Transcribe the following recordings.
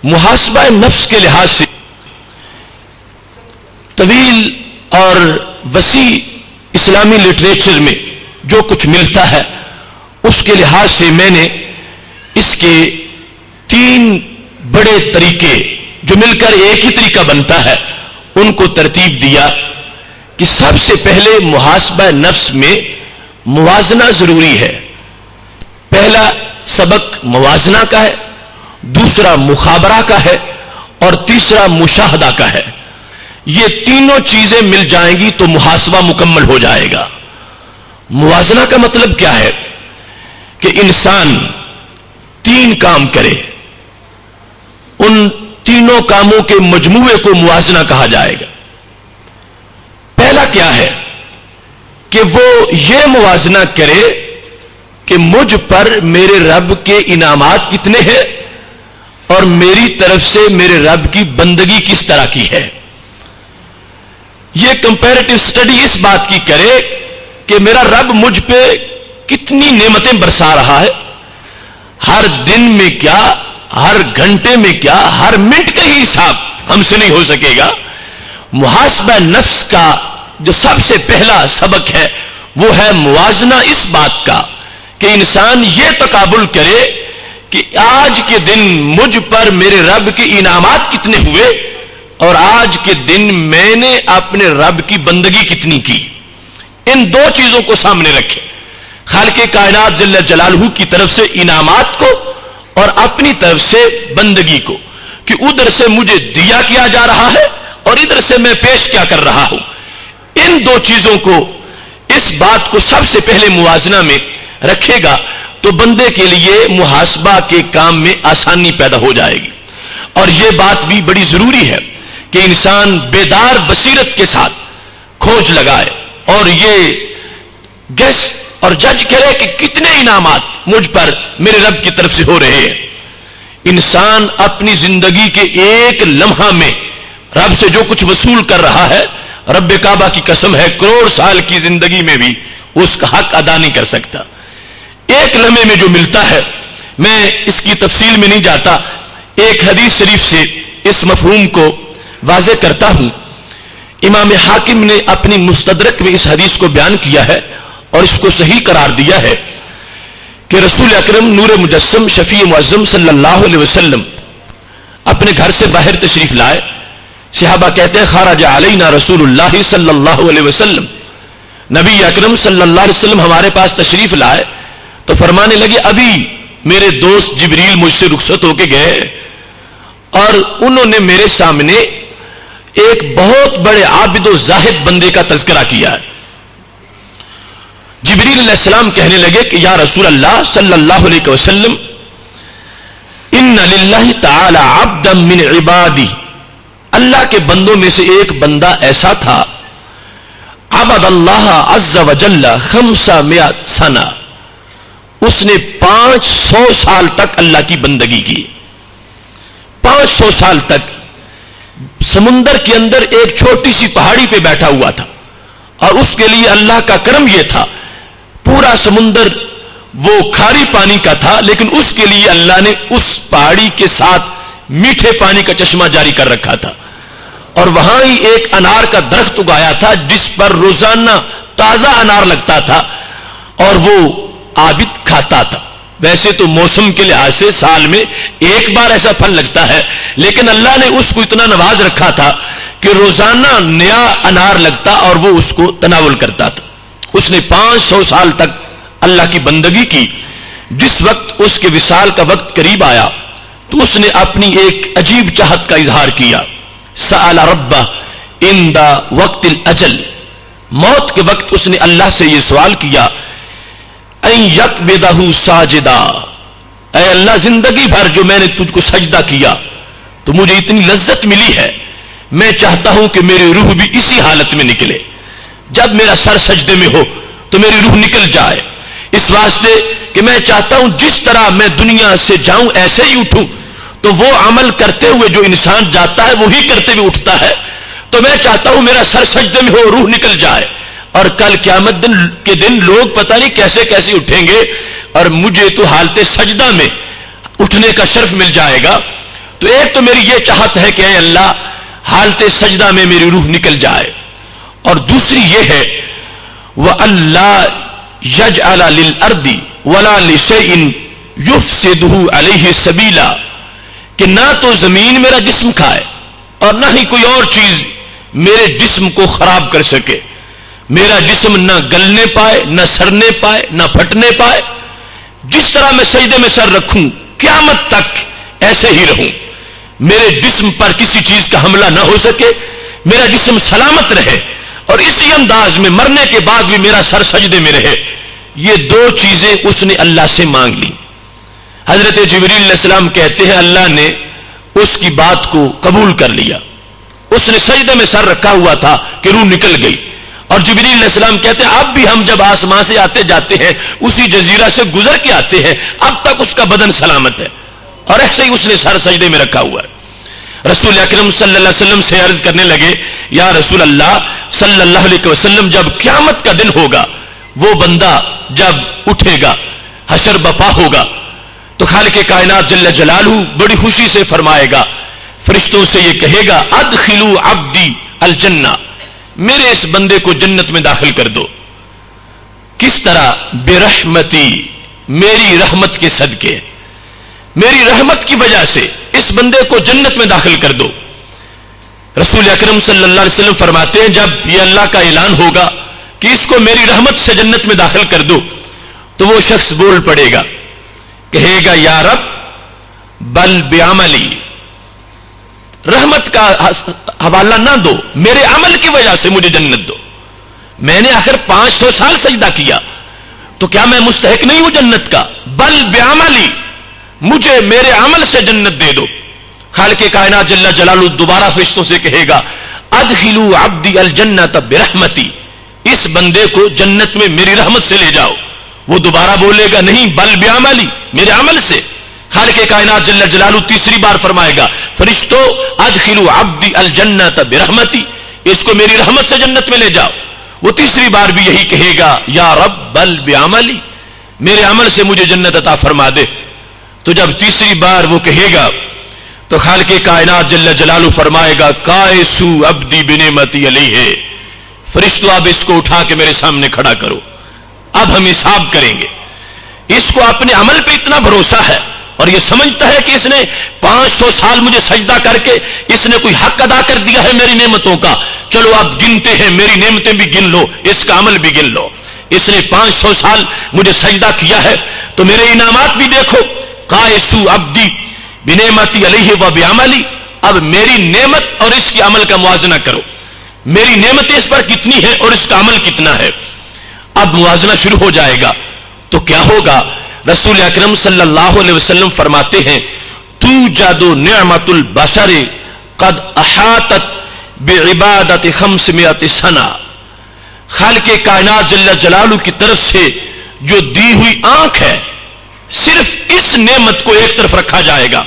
محاسبہ نفس کے لحاظ سے طویل اور وسیع اسلامی لٹریچر میں جو کچھ ملتا ہے اس کے لحاظ سے میں نے اس کے 3 بڑے طریقے جو مل کر ایک ہی طریقہ بنتا ہے ان کو ترتیب دیا کہ سب سے پہلے محاسبہ نفس میں موازنہ ضروری ہے. پہلا سبق موازنہ کا ہے، دوسرا مخابرہ کا ہے اور تیسرا مشاہدہ کا ہے. یہ تینوں چیزیں مل جائیں گی تو محاسبہ مکمل ہو جائے گا. موازنہ کا مطلب کیا ہے کہ انسان 3 کام کرے، ان تینوں کاموں کے مجموعے کو موازنہ کہا جائے گا. پہلا کیا ہے کہ وہ یہ موازنہ کرے کہ مجھ پر میرے رب کے انعامات کتنے ہیں اور میری طرف سے میرے رب کی بندگی کس طرح کی ہے. یہ کمپیریٹو سٹڈی اس بات کی کرے کہ میرا رب مجھ پہ کتنی نعمتیں برسا رہا ہے، ہر دن میں کیا، ہر گھنٹے میں کیا، ہر منٹ کا ہی حساب ہم سے نہیں ہو سکے گا. محاسبہ نفس کا جو سب سے پہلا سبق ہے وہ ہے موازنہ اس بات کا کہ انسان یہ تقابل کرے کہ آج کے دن مجھ پر میرے رب کے انعامات کتنے ہوئے اور آج کے دن میں نے اپنے رب کی بندگی کتنی کی. ان 2 چیزوں کو سامنے رکھے، خالق کائنات جل جلالہ کی طرف سے انعامات کو اور اپنی طرف سے بندگی کو، کہ ادھر سے مجھے دیا کیا جا رہا ہے اور ادھر سے میں پیش کیا کر رہا ہوں. ان 2 چیزوں کو، اس بات کو سب سے پہلے موازنہ میں رکھے گا تو بندے کے لیے محاسبہ کے کام میں آسانی پیدا ہو جائے گی. اور یہ بات بھی بڑی ضروری ہے کہ انسان بیدار بصیرت کے ساتھ کھوج لگائے اور یہ گیس اور جج کرے کہ کتنے انعامات مجھ پر میرے رب کی طرف سے ہو رہے ہیں. انسان اپنی زندگی کے ایک لمحہ میں رب سے جو کچھ وصول کر رہا ہے، رب کعبہ کی قسم ہے کروڑ سال کی زندگی میں بھی اس کا حق ادا نہیں کر سکتا. ایک لمحے میں جو ملتا ہے، میں اس کی تفصیل میں نہیں جاتا، ایک حدیث شریف سے اس مفہوم کو واضح کرتا ہوں. امام حاکم نے اپنی مستدرک میں اس حدیث کو بیان کیا ہے اور اس کو صحیح قرار دیا ہے کہ رسول اکرم نور مجسم شفیع معظم صلی اللہ علیہ وسلم اپنے گھر سے باہر تشریف لائے. صحابہ کہتے ہیں خرج علینا رسول اللہ صلی اللہ علیہ وسلم، نبی اکرم صلی اللہ علیہ وسلم ہمارے پاس تشریف لائے تو فرمانے لگے ابھی میرے دوست جبریل مجھ سے رخصت ہو کے گئے اور انہوں نے میرے سامنے ایک بہت بڑے عابد و زاہد بندے کا تذکرہ کیا ہے. جبریل علیہ السلام کہنے لگے کہ یا رسول اللہ صلی اللہ علیہ وسلم ان للہ تعالی عبدا من عبادی، اللہ کے بندوں میں سے ایک بندہ ایسا تھا عبد اللہ عز وجل 500 سنہ، اس نے 500 سال تک اللہ کی بندگی کی. 500 سال تک سمندر کے اندر ایک چھوٹی سی پہاڑی پہ بیٹھا ہوا تھا اور اس کے لیے اللہ کا کرم یہ تھا پورا سمندر وہ کھاری پانی کا تھا، لیکن اس کے لیے اللہ نے اس پہاڑی کے ساتھ میٹھے پانی کا چشمہ جاری کر رکھا تھا اور وہاں ہی ایک انار کا درخت اگایا تھا جس پر روزانہ تازہ انار لگتا تھا اور وہ عابد کھاتا تھا. ویسے تو موسم کے لحاظ سے سال میں ایک بار ایسا پھل لگتا ہے، لیکن اللہ نے اس کو اتنا نواز رکھا تھا کہ روزانہ نیا انار لگتا اور وہ اس کو تناول کرتا تھا. اس نے 500 سال تک اللہ کی بندگی کی. جس وقت اس کے وصال کا وقت قریب آیا تو اس نے اپنی ایک عجیب چاہت کا اظہار کیا. سأل ربہ عند وقت الاجل، موت کے وقت اس نے اللہ سے یہ سوال کیا ان یقبضہ ساجدا، اے اللہ زندگی بھر جو میں نے تجھ کو سجدہ کیا تو مجھے اتنی لذت ملی ہے، میں چاہتا ہوں کہ میری روح بھی اسی حالت میں نکلے، جب میرا سر سجدے میں ہو تو میری روح نکل جائے. اس واسطے کہ میں چاہتا ہوں جس طرح میں دنیا سے جاؤں ایسے ہی اٹھوں، تو وہ عمل کرتے ہوئے جو انسان جاتا ہے وہی کرتے ہوئے اٹھتا ہے. تو میں چاہتا ہوں میرا سر سجدے میں ہو، روح نکل جائے اور کل قیامت کے دن لوگ پتہ نہیں کیسے کیسے اٹھیں گے اور مجھے تو حالت سجدہ میں اٹھنے کا شرف مل جائے گا. تو ایک تو میری یہ چاہت ہے کہ اے اللہ حالت سجدہ میں میری روح نکل جائے، اور دوسری یہ ہے وَأَلَّا يَجْعَلَ لِلْأَرْضِ وَلَا لِشَيْءٍ يُفْسِدُهُ عَلَيْهِ سَبِيلًا، کہ نہ تو زمین میرا جسم کھائے اور نہ ہی کوئی اور چیز میرے جسم کو خراب کر سکے، میرا جسم نہ گلنے پائے، نہ سڑنے پائے، نہ پھٹنے پائے، جس طرح میں سجدے میں سر رکھوں قیامت تک ایسے ہی رہوں، میرے جسم پر کسی چیز کا حملہ نہ ہو سکے، میرا جسم سلامت رہے، اور اسی انداز میں مرنے کے بعد بھی میرا سر سجدے میں رہے۔ یہ دو چیزیں اس نے اللہ سے مانگ لی۔ حضرت جبریل علیہ السلام کہتے ہیں اللہ نے اس کی بات کو قبول کر لیا، اس نے سجدے میں سر رکھا ہوا تھا کہ روح نکل گئی، اور جبریل علیہ السلام کہتے ہیں اب بھی ہم جب آسمان سے آتے جاتے ہیں اسی جزیرہ سے گزر کے آتے ہیں، اب تک اس کا بدن سلامت ہے، اور ایسے ہی اس نے سر سجدے میں رکھا ہوا ہے۔ رسول اکرم صلی اللہ علیہ وسلم سے عرض کرنے لگے یا رسول اللہ صلی اللہ علیہ وسلم، جب قیامت کا دن ہوگا، وہ بندہ جب اٹھے گا، حشر بپا ہوگا، تو خالق کائنات جل جلالہ بڑی خوشی سے فرمائے گا، فرشتوں سے یہ کہے گا ادخلوا عبدی الجنہ، میرے اس بندے کو جنت میں داخل کر دو۔ کس طرح؟ برحمتی، میری رحمت کے صدقے، میری رحمت کی وجہ سے اس بندے کو جنت میں داخل کر دو۔ رسول اکرم صلی اللہ علیہ وسلم فرماتے ہیں جب یہ اللہ کا اعلان ہوگا کہ اس کو میری رحمت سے جنت میں داخل کر دو، تو وہ شخص بول پڑے گا، کہے گا یا رب بل بعملی، رحمت کا حوالہ نہ دو، میرے عمل کی وجہ سے مجھے جنت دو، میں نے آخر 500 سال سجدہ کیا تو کیا میں مستحق نہیں ہوں جنت کا؟ بل بعملی، مجھے میرے عمل سے جنت دے دو۔ خالق کائنات جل جلالہ دوبارہ فرشتوں سے کہے گا ادخلوا عبدی الجنۃ برحمتی، اس بندے کو جنت میں میری رحمت سے لے جاؤ۔ وہ دوبارہ بولے گا نہیں بل بعملی، میرے عمل سے۔ خالق کائنات جل جلالہ تیسری بار فرمائے گا فرشتوں ادخلوا عبدی الجنۃ برحمتی، اس کو میری رحمت سے جنت میں لے جاؤ۔ وہ تیسری بار بھی یہی کہے گا یا رب بل بعملی، میرے عمل سے مجھے جنت عطا فرما دے۔ تو جب تیسری بار وہ کہے گا تو خالق کائنات جل جلالہ فرمائے گا قائسو عبدی بنعمتی علیہ، فرشتوں اب اس کو اٹھا کے میرے سامنے کھڑا کرو، اب ہم حساب کریں گے۔ اس کو اپنے عمل پہ اتنا بھروسہ ہے اور یہ سمجھتا ہے کہ اس نے 500 سال مجھے سجدہ کر کے اس نے کوئی حق ادا کر دیا ہے میری نعمتوں کا، چلو اب گنتے ہیں، میری نعمتیں بھی گن لو، اس کا عمل بھی گن لو۔ اس نے 500 سال مجھے سجدہ کیا ہے تو میرے انعامات بھی دیکھو، قائسو عبدی بنعمتی علیہ و بعملی، اب میری نعمت اور اس کے عمل کا موازنہ کرو، میری نعمت اس پر کتنی ہے اور اس کا عمل کتنا ہے۔ اب موازنہ شروع ہو جائے گا تو کیا ہوگا؟ رسول اکرم صلی اللہ علیہ وسلم فرماتے ہیں توجد نعمت البشر قد احاطت بعبادت 500 سنہ، خالق کائنات جل جلالہ کی طرف سے جو دی ہوئی آنکھ ہے، صرف اس نعمت کو ایک طرف رکھا جائے گا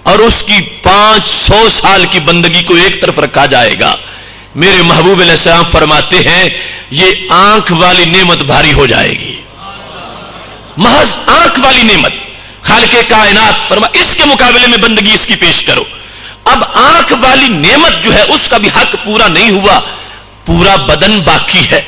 اور اس کی 500 سال کی بندگی کو ایک طرف رکھا جائے گا۔ میرے محبوب علیہ السلام فرماتے ہیں یہ آنکھ والی نعمت بھاری ہو جائے گی، محض آنکھ والی نعمت۔ خالق کائنات فرما اس کے مقابلے میں بندگی اس کی پیش کرو۔ اب آنکھ والی نعمت جو ہے اس کا بھی حق پورا نہیں ہوا، پورا بدن باقی ہے،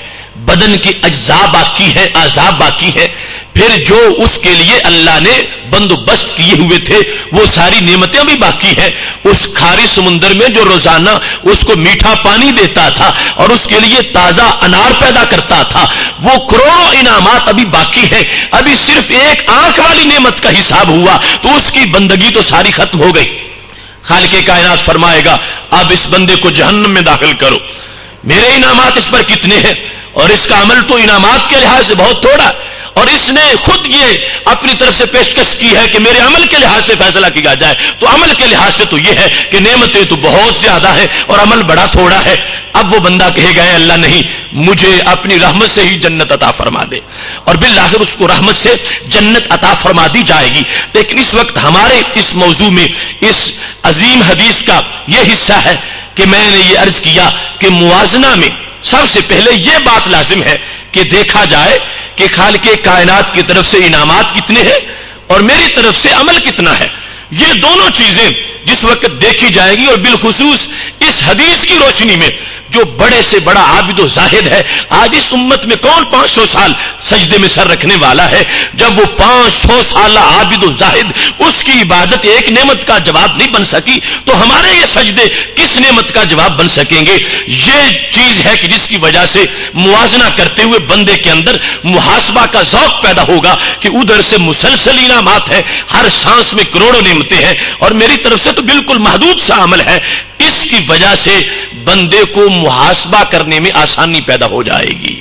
بدن کی اجزاء باقی ہے، اعضاء باقی ہے، پھر جو اس کے لیے اللہ نے بندوبست کیے ہوئے تھے وہ ساری نعمتیں بھی باقی ہیں۔ اس کھارے سمندر میں جو روزانہ اس کو میٹھا پانی دیتا تھا اور اس کے لیے تازہ انار پیدا کرتا تھا، وہ کروڑوں انعامات ابھی باقی ہیں۔ ابھی صرف ایک آنکھ والی نعمت کا حساب ہوا تو اس کی بندگی تو ساری ختم ہو گئی۔ خالق کائنات فرمائے گا اب اس بندے کو جہنم میں داخل کرو، میرے انعامات اس پر کتنے ہیں اور اس کا عمل تو انعامات کے لحاظ سے بہت تھوڑا، اور اس نے خود یہ اپنی طرف سے پیشکش کی ہے کہ میرے عمل کے لحاظ سے فیصلہ کیا جائے، تو عمل کے لحاظ سے تو یہ ہے کہ نعمتیں تو بہت زیادہ ہیں اور عمل بڑا تھوڑا ہے۔ اب وہ بندہ کہے گا اے اللہ نہیں، مجھے اپنی رحمت سے ہی جنت عطا فرما دے، اور بالآخر اس کو رحمت سے جنت عطا فرما دی جائے گی۔ لیکن اس وقت ہمارے اس موضوع میں اس عظیم حدیث کا یہ حصہ ہے کہ میں نے یہ عرض کیا کہ موازنہ میں سب سے پہلے یہ بات لازم ہے کہ دیکھا جائے کہ خالق کائنات کی طرف سے انعامات کتنے ہیں اور میری طرف سے عمل کتنا ہے۔ یہ دونوں چیزیں جس وقت دیکھی جائے گی، اور بالخصوص اس حدیث کی روشنی میں جو بڑے سے بڑا عابد و زاہد ہے، آج اس امت میں کون 500 سال سجدے میں سر رکھنے والا ہے؟ جب وہ 500 سال عابد و زاہد اس کی عبادت ایک نعمت کا جواب نہیں بن سکی، تو ہمارے یہ سجدے کس نعمت کا جواب بن سکیں گے؟ یہ چیز ہے کہ جس کی وجہ سے موازنہ کرتے ہوئے بندے کے اندر محاسبہ کا ذوق پیدا ہوگا کہ ادھر سے مسلسل انعامات ہیں، ہر سانس میں کروڑوں نعمتیں ہیں، اور میری طرف سے تو بالکل محدود سا عمل ہے۔ اس کی وجہ سے بندے کو محاسبہ کرنے میں آسانی پیدا ہو جائے گی۔